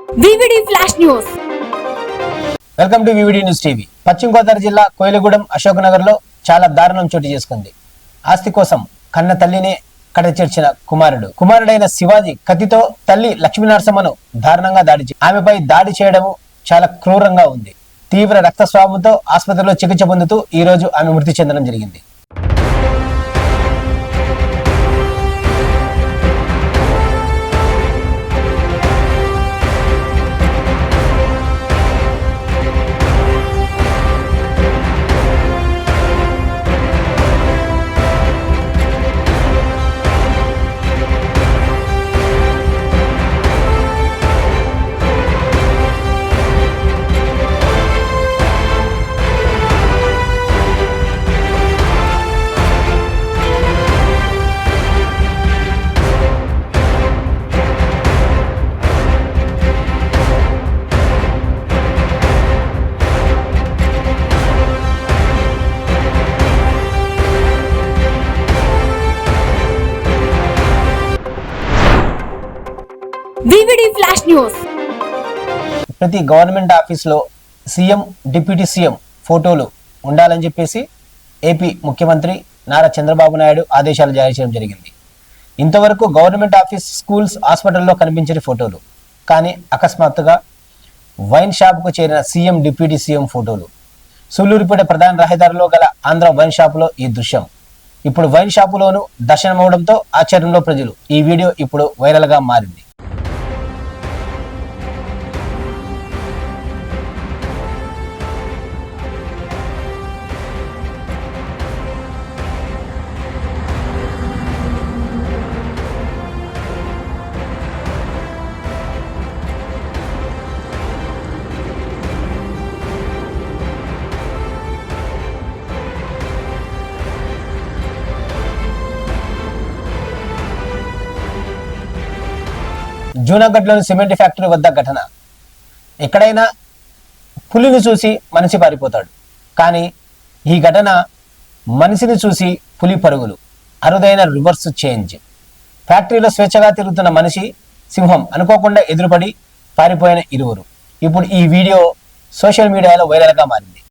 VVD flash news. Welcome to VVD news TV. పశ్చిమ గోదావరి జిల్లా కోయిలగూడెం అశోక్ నగర్ లో చాలా దారుణం చోటు చేసుకుంది. ఆస్తి కోసం కన్న తల్లినే కడచేర్చిన కుమారుడైన శివాజీ కత్తితో తల్లి లక్ష్మీనరసమ్మను దారుణంగా ఆమెపై దాడి చేయడం చాలా క్రూరంగా ఉంది. తీవ్ర రక్తస్రావంతో ఆసుపత్రిలో చికిత్స పొందుతూ ఈ రోజు ఆమె మృతి చెందడం జరిగింది. VVD flash news. ప్రతి గవర్నమెంట్ ఆఫీస్ లో సీఎం, డిప్యూటీ సీఎం ఫోటోలు ఉండాలని చెప్పేసి ఏపీ ముఖ్యమంత్రి నారా చంద్రబాబు నాయుడు ఆదేశాలు జారీ చేయడం జరిగింది. ఇంతవరకు గవర్నమెంట్ ఆఫీస్, స్కూల్స్, హాస్పిటల్లో కనిపించని ఫోటోలు, కానీ అకస్మాత్తుగా వైన్ షాప్ కు చేరిన సీఎం, డిప్యూటీ సీఎం ఫోటోలు. సూళ్లూరుపేట ప్రధాన రహదారిలో గల ఆంధ్ర వైన్ షాప్ లో ఈ దృశ్యం ఇప్పుడు వైన్ షాపులోనూ దర్శనమవడంతో ఆశ్చర్యంలో ప్రజలు. ఈ వీడియో ఇప్పుడు వైరల్ గా మారింది. జూనాగఢ్లోని సిమెంట్ ఫ్యాక్టరీ వద్ద ఘటన. ఎక్కడైనా పులిని చూసి మనిషి పారిపోతాడు, కానీ ఈ ఘటన మనిషిని చూసి పులి పరుగులు. అరుదైన రివర్స్ చేంజ్. ఫ్యాక్టరీలో స్వేచ్ఛగా తిరుగుతున్న మనిషి, సింహం అనుకోకుండా ఎదురుపడి పారిపోయిన ఇరువురు. ఇప్పుడు ఈ వీడియో సోషల్ మీడియాలో వైరల్ గా మారింది.